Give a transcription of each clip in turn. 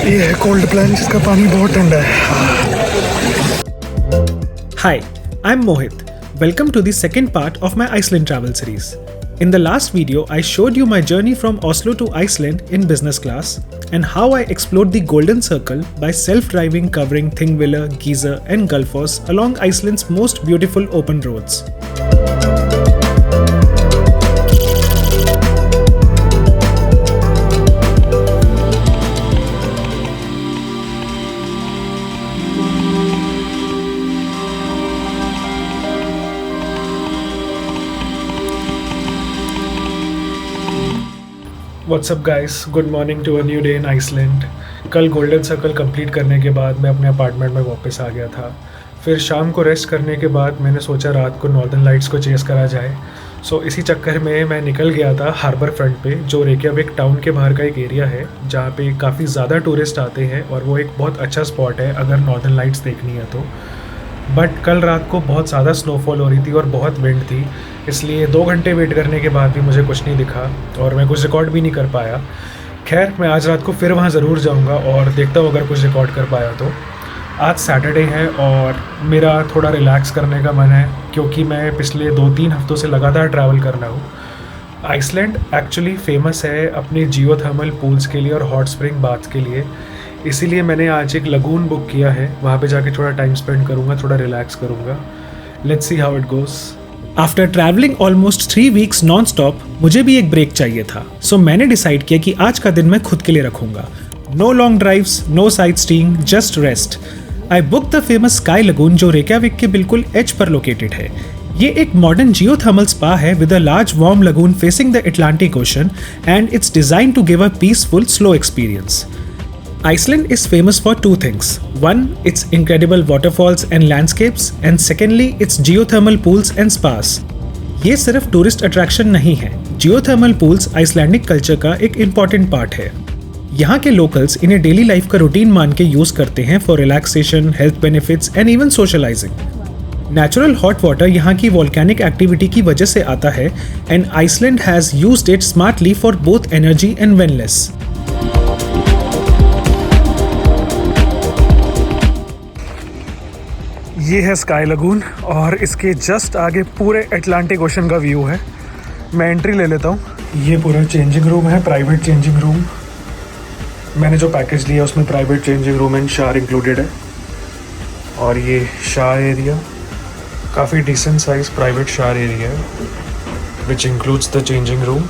ये है cold plunge, जिसका पानी बहुत ठंडा है। Hi, I'm Mohit. Welcome to the second part of my Iceland travel series. In the last video, I showed you my journey from Oslo to Iceland in business class and how I explored the Golden Circle by self-driving covering Thingvellir, Giza and Gullfoss along Iceland's most beautiful open roads. What's up guys, good morning to a new day in Iceland. कल golden circle complete करने के बाद मैं अपने apartment में वापस आ गया था। फिर शाम को रेस्ट करने के बाद मैंने सोचा रात को नॉर्दर्न लाइट्स को चेस करा जाए। सो इसी चक्कर में मैं निकल गया था हार्बर फ्रंट पे, जो रेकियाविक टाउन के बाहर का एक एरिया है जहाँ पे काफ़ी ज़्यादा टूरिस्ट आते हैं और वो एक बहुत अच्छा स्पॉट है अगर नॉर्दर्न लाइट्स देखनी है तो। बट कल रात को बहुत ज़्यादा स्नोफॉल हो रही थी और बहुत विंड थी, इसलिए 2 घंटे वेट करने के बाद भी मुझे कुछ नहीं दिखा और मैं कुछ रिकॉर्ड भी नहीं कर पाया। खैर, मैं आज रात को फिर वहाँ ज़रूर जाऊँगा और देखता हूँ अगर कुछ रिकॉर्ड कर पाया तो। आज सैटरडे है और मेरा थोड़ा रिलैक्स करने का मन है क्योंकि मैं पिछले 2-3 हफ्तों से लगातार ट्रैवल कर रहा हूँ। आइसलैंड एक्चुअली फेमस है अपने जियोथर्मल पूल्स के लिए और हॉट स्प्रिंग बाथ के लिए, इसीलिए मैंने आज एक लगून बुक किया है। वहाँ पे जाके थोड़ा टाइम स्पेंड करूँगा, थोड़ा रिलैक्स करूँगा। Let's see how it goes. After travelling almost 3 weeks non stop मुझे भी एक ब्रेक चाहिए था। सो मैंने डिसाइड किया कि आज का दिन मैं खुद के लिए रखूँगा। No long drives, no sightseeing, just rest. I book the famous Sky Lagoon जो रेकियाविक के बिल्कुल एज पर लोकेटेड है। ये एक मॉडर्न जियोथर्मल स्पा है with a large warm lagoon facing the Atlantic Ocean and it's design to give a peaceful slow experience. Iceland is famous for 2 things. One, its incredible waterfalls and landscapes, and secondly, its geothermal pools and spas. ये सिर्फ tourist attraction नहीं है। Geothermal pools Icelandic culture का एक important part है। यहाँ के locals इन्हें डेली लाइफ का रूटीन मान के यूज करते हैं for relaxation, health benefits and even socialising. Natural hot water यहाँ की वॉल्केनिक एक्टिविटी की वजह से आता है and Iceland has used it smartly for both energy and wellness. ये है स्काई लगून और इसके जस्ट आगे पूरे अटलांटिक ओशन का व्यू है। मैं एंट्री ले लेता हूँ। ये पूरा चेंजिंग रूम है, प्राइवेट चेंजिंग रूम। मैंने जो पैकेज लिया उसमें private changing room and shower included है। और ये शावर एरिया काफ़ी decent size private shower area है which includes the changing room.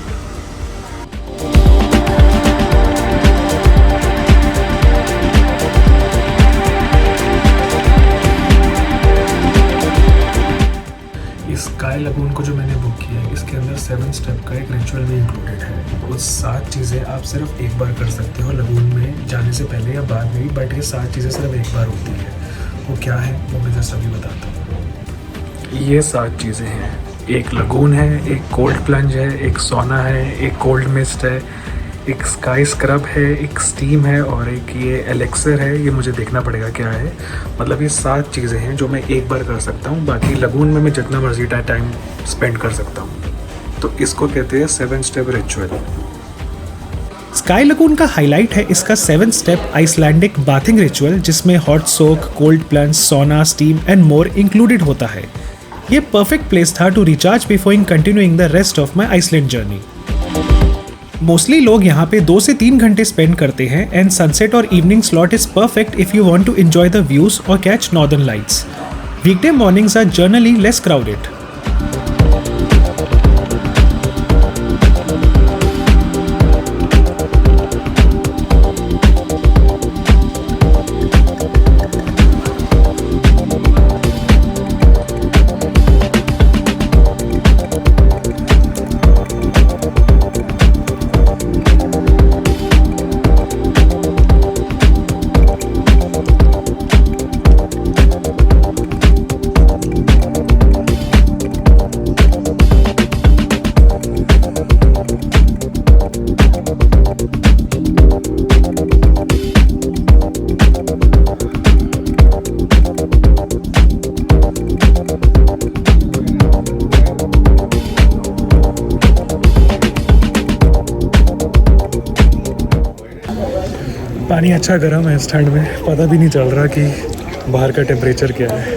Sky Lagoon को जो मैंने बुक किया है इसके अंदर 7 स्टेप का एक रिचुअल भी इंक्लूडेड है। वो 7 चीज़ें आप सिर्फ एक बार कर सकते हो लगून में जाने से पहले या बाद में भी, बट ये 7 चीज़ें सिर्फ एक बार होती है। वो क्या है वो मैं जस्ट अभी बताता हूँ। ये 7 चीज़ें हैं। एक लगून है, एक कोल्ड प्लंज है, एक सोना है, एक कोल्ड मिस्ट है, एक स्काई स्क्रब है, एक स्टीम है और एक ये एलेक्सर है। ये मुझे देखना पड़ेगा क्या है। मतलब ये 7 चीज़ें हैं जो मैं एक बार कर सकता हूँ, बाकी लगून में मैं जितना मर्जी टाइम स्पेंड कर सकता हूँ। तो इसको कहते हैं 7 स्टेप रिचुअल। स्काई लगून का हाईलाइट है इसका 7 स्टेप आइसलैंडिक बाथिंग रिचुअल, जिसमें hot soak, cold plunge, sauna, steam and more included होता है। ये परफेक्ट प्लेस था to recharge before continuing the rest of my Iceland journey. Mostly लोग यहाँ पे 2 से 3 घंटे स्पेंड करते हैं एंड सनसेट और evening slot is perfect if you want to enjoy the views और catch northern lights. Weekday mornings are generally less crowded. पानी अच्छा गर्म है इस ठंड में, पता भी नहीं चल रहा कि बाहर का टेम्परेचर क्या है।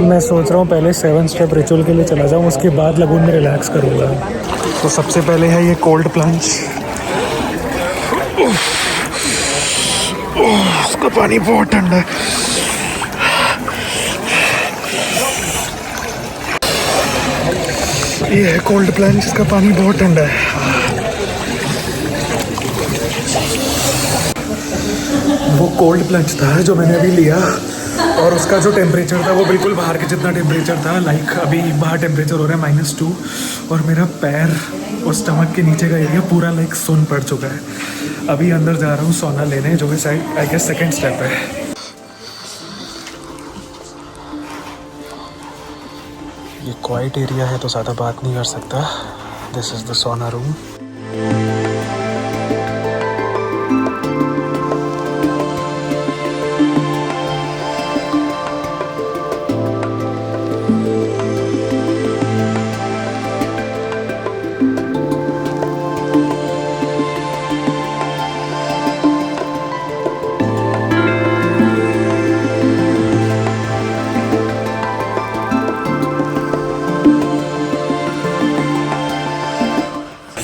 मैं सोच रहा हूँ पहले 7 स्टेप रिचुअल के लिए चला जाऊँ, उसके बाद लगून में रिलैक्स करूँगा। तो सबसे पहले है ये कोल्ड प्लंज। उसका पानी बहुत ठंडा है। ये है कोल्ड प्लंज, इसका पानी बहुत ठंडा है। वो कोल्ड प्लंज था जो मैंने अभी लिया, और उसका जो टेम्परेचर था वो बिल्कुल बाहर के जितना टेम्परेचर था। लाइक अभी बाहर टेम्परेचर हो रहा है -2, और मेरा पैर और स्टमक के नीचे का एरिया पूरा लाइक सुन पड़ चुका है। अभी अंदर जा रहा हूँ सोना लेने, जो कि शायद आई गेस 2nd स्टेप है। ये क्वाइट एरिया है तो ज़्यादा बात नहीं कर सकता। दिस इज़ द सोना रूम।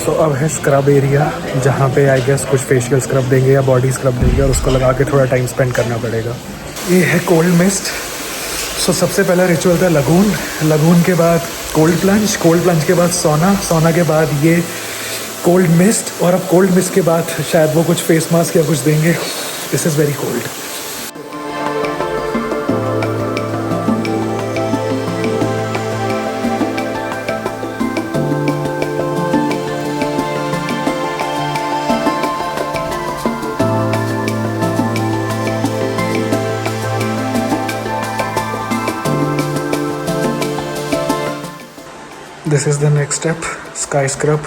तो अब है स्क्रब एरिया, जहाँ पे आई गेस कुछ फेशियल स्क्रब देंगे या बॉडी स्क्रब देंगे, और उसको लगा के थोड़ा टाइम स्पेंड करना पड़ेगा। ये है कोल्ड मिस्ट। सो सबसे पहला रिचुअल था लगून, लगून के बाद कोल्ड प्लंज के बाद सोना के बाद ये कोल्ड मिस्ट, और अब कोल्ड मिस्ट के बाद शायद वो कुछ फेस मास्क या कुछ देंगे। This is very cold. This is the next step, sky scrub.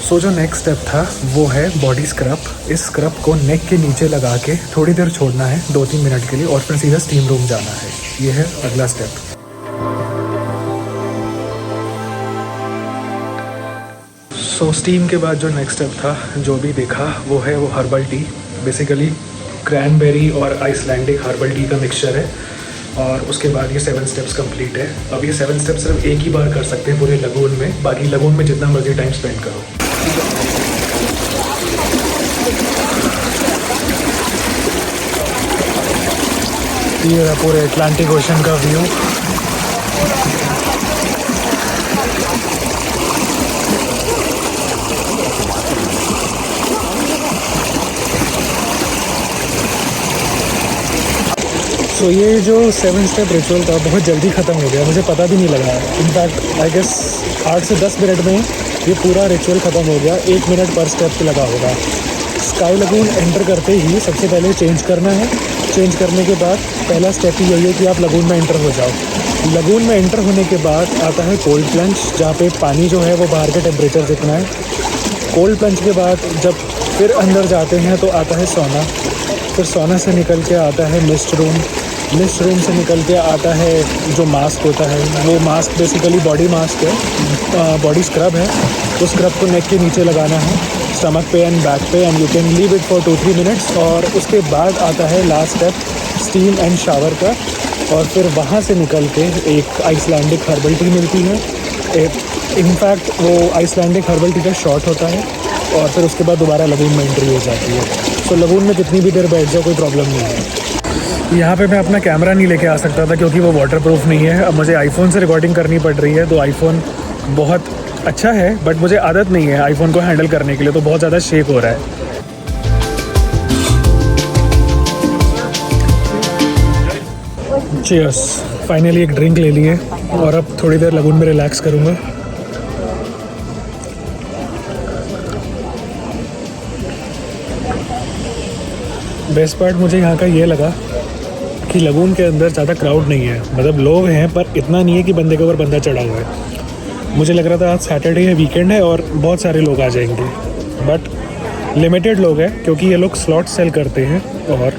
So जो नेक्स्ट स्टेप था वो है बॉडी स्क्रब। इस स्क्रब को नेक के नीचे लगा के थोड़ी देर छोड़ना है, 2-3 मिनट के लिए, और फिर सीधा स्टीम रूम जाना है। ये है अगला स्टेप। सो स्टीम के बाद जो नेक्स्ट स्टेप था, जो भी देखा, वो है वो हर्बल टी। बेसिकली क्रैनबेरी और आइसलैंडिक हर्बल टी का मिक्सचर है, और उसके बाद ये 7 स्टेप्स कंप्लीट है। अब ये 7 स्टेप्स सिर्फ एक ही बार कर सकते हैं पूरे लगून में, बाकी लगून में जितना मर्जी टाइम स्पेंड करो। ये है पूरे अटलांटिक ओशन का व्यू। तो ये जो 7 स्टेप रिचुअल था बहुत जल्दी ख़त्म हो गया, मुझे पता भी नहीं लगा। इनफैक्ट आई गेस 8 से 10 मिनट में ये पूरा रिचुअल ख़त्म हो गया। 1 मिनट पर स्टेप लगा होगा। स्काई लगून एंटर करते ही सबसे पहले चेंज करना है। चेंज करने के बाद पहला स्टेप ही यही है कि आप लगून में एंटर हो जाओ। लगून में एंटर होने के बाद आता है कोल्ड प्लंज, जहाँ पे पानी जो है वो बाहर के टेम्परेचर जितना है। कोल्ड प्लंज के बाद जब फिर अंदर जाते हैं तो आता है सोना। फिर सोना से निकल के आता है मिस्ट रूम। मिस्ट रूम से निकल के आता है जो मास्क होता है, वो मास्क बेसिकली बॉडी मास्क है, बॉडी स्क्रब है। तो स्क्रब को नेक के नीचे लगाना है, स्टमक पे एंड बैक पे, and you can leave it for 2-3 minutes. और उसके बाद आता है last step, steam and shower का। और फिर वहाँ से निकल के एक आइसलैंडिक हर्बल टी मिलती है। इनफैक्ट वो आइसलैंडिक हर्बल टी का शॉट होता है, और फिर उसके बाद दोबारा लगून में एंट्री हो जाती है। तो लगून में कितनी भी देर बैठ जाओ कोई प्रॉब्लम नहीं है। यहाँ पे मैं अपना कैमरा नहीं लेके आ सकता था क्योंकि वो वाटरप्रूफ नहीं है। अब मुझे आईफोन से रिकॉर्डिंग करनी पड़ रही है। तो आईफोन बहुत अच्छा है, बट मुझे आदत नहीं है आईफोन को हैंडल करने के लिए, तो बहुत ज़्यादा शेक हो रहा है। चीयर्स। फाइनली एक ड्रिंक ले लिए, और अब थोड़ी देर लगून में रिलैक्स करूँगा। बेस्ट पार्ट मुझे यहाँ का ये लगा कि लगून के अंदर ज़्यादा क्राउड नहीं है। मतलब लोग हैं पर इतना नहीं है कि बंदे के ऊपर बंदा चढ़ा हुआ है। मुझे लग रहा था आज सैटरडे है, वीकेंड है, और बहुत सारे लोग आ जाएंगे, बट लिमिटेड लोग हैं क्योंकि ये लोग स्लॉट सेल करते हैं, और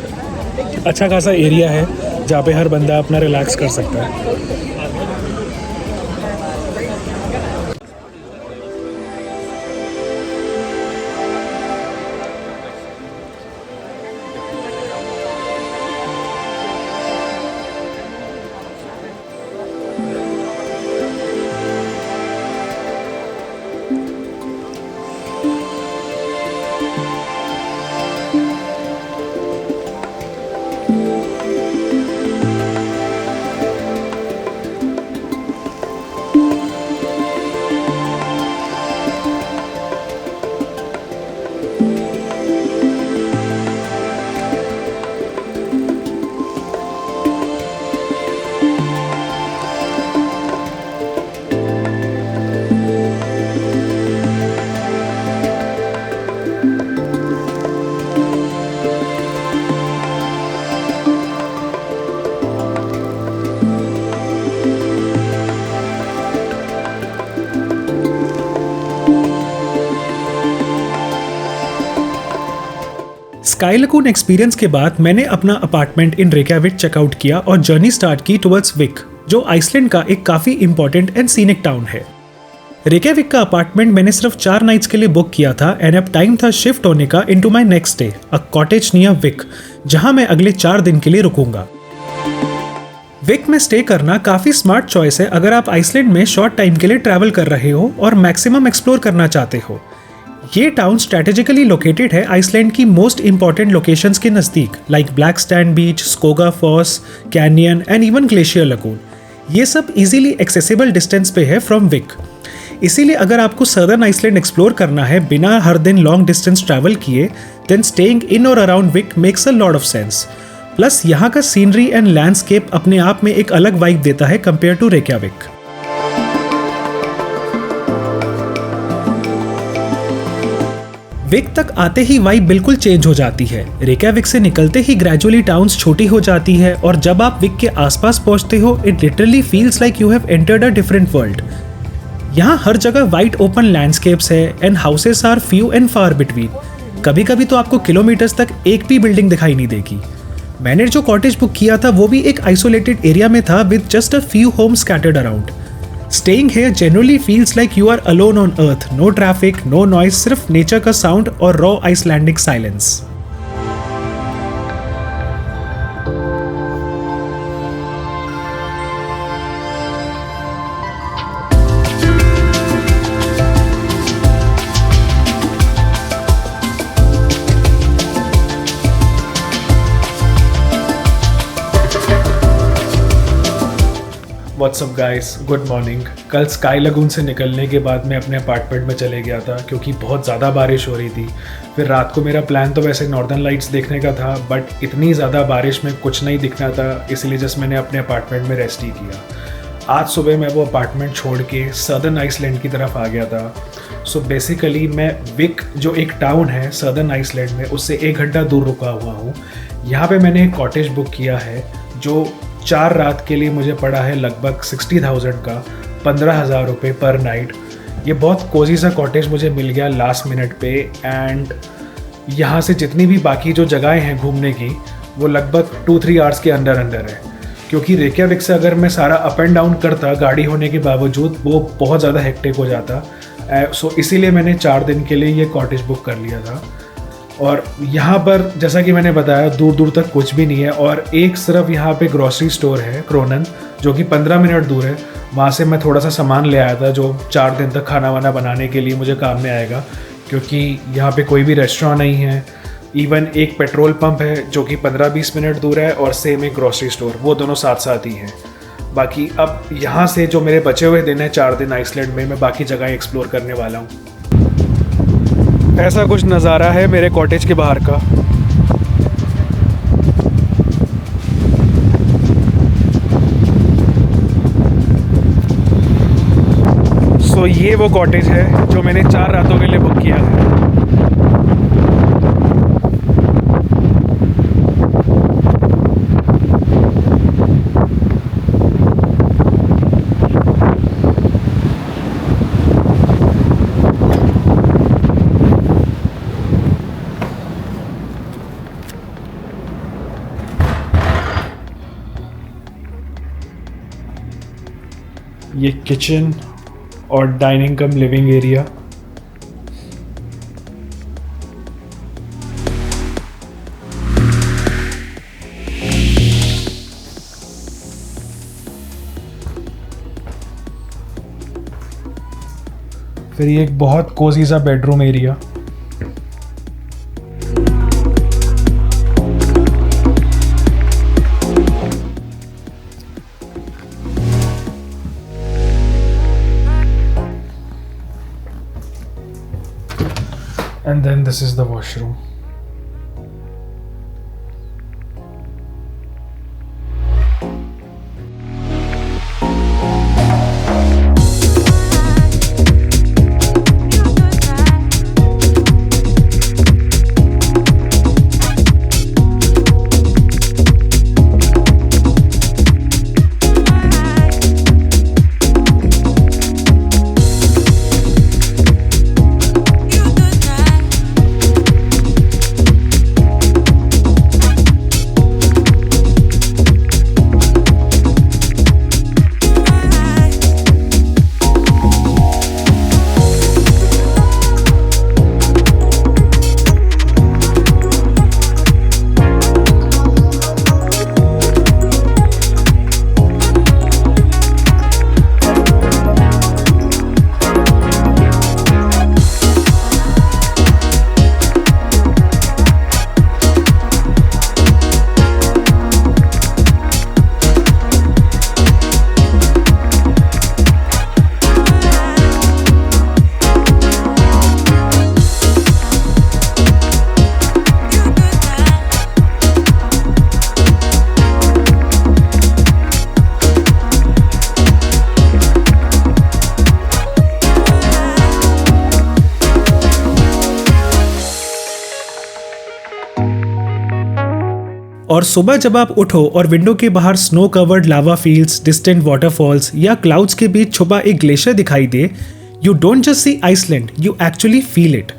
अच्छा खासा एरिया है। जहाँ पे हर बंदा अपना रिलैक्स कर सकता है। स्काई लगून एक्सपीरियंस के बाद मैंने अपना अपार्टमेंट इन रेक्याविक चेकआउट किया और जर्नी स्टार्ट की टुवर्ड्स विक, जो आइसलैंड का एक काफी इंपॉर्टेंट एंड सीनिक टाउन है। रेक्याविक का अपार्टमेंट मैंने सिर्फ 4 नाइट्स के लिए बुक किया था एंड अब टाइम था शिफ्ट होने का into my next day, a cottage near Vik, जहां मैं अगले 4 दिन के लिए रुकूंगा। विक में स्टे करना काफी स्मार्ट चॉइस है अगर आप आइसलैंड में शॉर्ट टाइम के लिए ट्रैवल कर रहे हो और मैक्सिमम एक्सप्लोर करना चाहते हो। ये टाउन स्ट्रेटेजिकली लोकेटेड है आइसलैंड की मोस्ट इंपॉर्टेंट लोकेशंस के नज़दीक, like black stand beach, Skoga foss, canyon and even glacier lagoon. ये सब इजीली एक्सेसिबल डिस्टेंस पे है फ्रॉम विक। इसीलिए अगर आपको सदर्न आइसलैंड एक्सप्लोर करना है बिना हर दिन लॉन्ग डिस्टेंस ट्रैवल किए, देन स्टेइंग इन और around Vik makes a lot of sense. Plus यहाँ का सीनरी एंड लैंडस्केप अपने आप में एक अलग वाइब देता है कंपेयर टू रेक्याविक। विक तक आते ही वाइब बिल्कुल चेंज हो जाती है। रेक्याविक से निकलते ही ग्रेजुअली टाउन्स छोटी हो जाती है और जब आप विक के आसपास पहुंचते हो, it literally feels like you have entered a different world. यहाँ हर जगह वाइड ओपन लैंडस्केप्स है and houses are few and far between. कभी कभी तो आपको किलोमीटर्स तक एक भी बिल्डिंग दिखाई नहीं देगी। मैंने जो कॉटेज बुक किया था वो भी एक आइसोलेटेड एरिया में था with just a few homes scattered around. Staying here generally feels like you are alone on earth. No traffic, no noise, सिर्फ नेचर का साउंड और raw Icelandic silence. WhatsApp guys, good morning. कल sky lagoon से निकलने के बाद मैं अपने अपार्टमेंट में चले गया था क्योंकि बहुत ज़्यादा बारिश हो रही थी। फिर रात को मेरा प्लान तो वैसे नॉर्दर्न लाइट्स देखने का था, बट इतनी ज़्यादा बारिश में कुछ नहीं दिखना था, इसलिए जस्ट मैंने अपने अपार्टमेंट में रेस्ट ही किया। आज सुबह मैं वो अपार्टमेंट छोड़ के सदर्न आइसलैंड की तरफ आ गया था। सो बेसिकली मैं विक, जो एक टाउन है सदर्न आइसलैंड में, उससे 1 घंटा दूर रुका हुआ हूँ। यहाँ पे मैंने एक कॉटेज बुक किया है जो 4 रात के लिए मुझे पड़ा है लगभग 60,000 का, 15,000 रुपये पर नाइट। ये बहुत कोजी सा कॉटेज मुझे मिल गया लास्ट मिनट पे। एंड यहाँ से जितनी भी बाकी जो जगहें हैं घूमने की, वो लगभग 2-3 आवर्स के अंदर है, क्योंकि रेक्याविक से अगर मैं सारा अप एंड डाउन करता गाड़ी होने के बावजूद, वो बहुत ज़्यादा हेक्टिक हो जाता। सो इसीलिए मैंने 4 दिन के लिए ये कॉटेज बुक कर लिया था। और यहाँ पर जैसा कि मैंने बताया, दूर दूर तक कुछ भी नहीं है और एक सिर्फ यहाँ पे ग्रॉसरी स्टोर है क्रोनन, जो कि 15 मिनट दूर है। वहाँ से मैं थोड़ा सा सामान ले आया था जो 4 दिन तक खाना वाना बनाने के लिए मुझे काम में आएगा, क्योंकि यहाँ पे कोई भी रेस्टोरेंट नहीं है। इवन एक पेट्रोल पंप है जो कि 15-20 मिनट दूर है और सेम एक ग्रॉसरी स्टोर, वो दोनों साथ साथ ही हैं। बाकी अब यहाँ से जो मेरे बचे हुए दिन हैं 4 दिन आइसलैंड में, मैं बाकी जगह एक्सप्लोर करने वाला हूँ। ऐसा कुछ नज़ारा है मेरे कॉटेज के बाहर का। सो ये वो कॉटेज है जो मैंने 4 रातों के लिए बुक किया है। ये किचन और डाइनिंग कम लिविंग एरिया। फिर ये एक बहुत कोजी सा bedroom area. And then this is the washroom. और सुबह जब आप उठो और विंडो के बाहर snow covered lava fields, distant waterfalls या क्लाउड्स के बीच छुपा एक ग्लेशियर दिखाई दे, you don't just see Iceland, you actually feel it.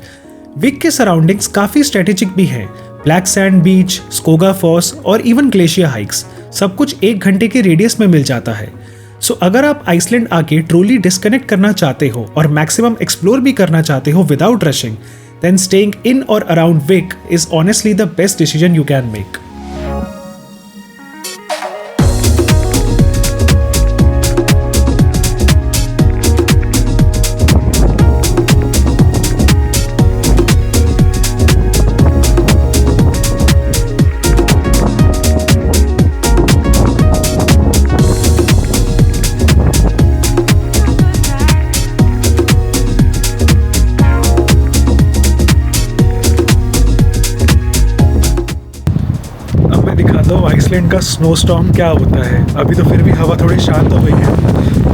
Vik के सराउंडिंग्स काफी स्ट्रेटेजिक भी हैं। Black sand beach, Skoga foss और इवन ग्लेशियर हाइक्स, सब कुछ 1 घंटे के रेडियस में मिल जाता है। सो अगर आप आइसलैंड आके ट्रूली डिस्कनेक्ट करना चाहते हो और मैक्सिमम एक्सप्लोर भी करना चाहते हो without rushing, then staying in or around Vic is honestly the best decision you can make. दिखाता हूँ आइसलैंड का स्नो स्टॉर्म क्या होता है। अभी तो फिर भी हवा थोड़ी शांत हो गई है,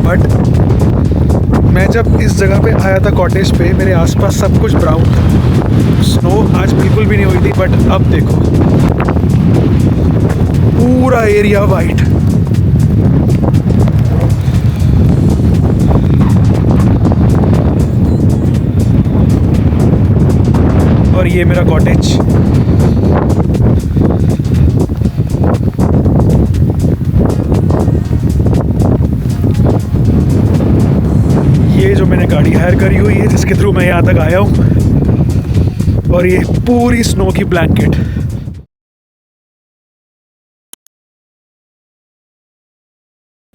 बट मैं जब इस जगह पे आया था कॉटेज पे, मेरे आसपास सब कुछ ब्राउन था। स्नो आज बिल्कुल भी नहीं हुई थी, बट अब देखो पूरा एरिया वाइट। और ये मेरा कॉटेज। ये जो मैंने गाड़ी हायर करी हुई है जिसके थ्रू मैं यहाँ तक आया हूँ, और ये पूरी स्नो की blanket.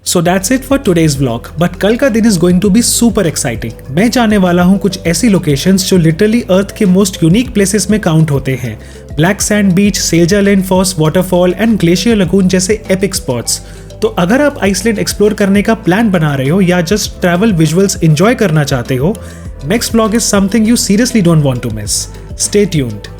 So that's it for today's vlog, but कल का दिन is going to be super exciting। मैं जाने वाला हूँ कुछ ऐसी लोकेशंस जो लिटरली अर्थ के मोस्ट यूनिक प्लेसेस में काउंट होते हैं। Black sand beach, Seljalandsfoss waterfall and glacier lagoon जैसे एपिक स्पॉट्स। तो अगर आप आइसलैंड एक्सप्लोर करने का प्लान बना रहे हो या जस्ट ट्रैवल विजुअल्स एंजॉय करना चाहते हो, next vlog is something you seriously don't want to miss. Stay tuned.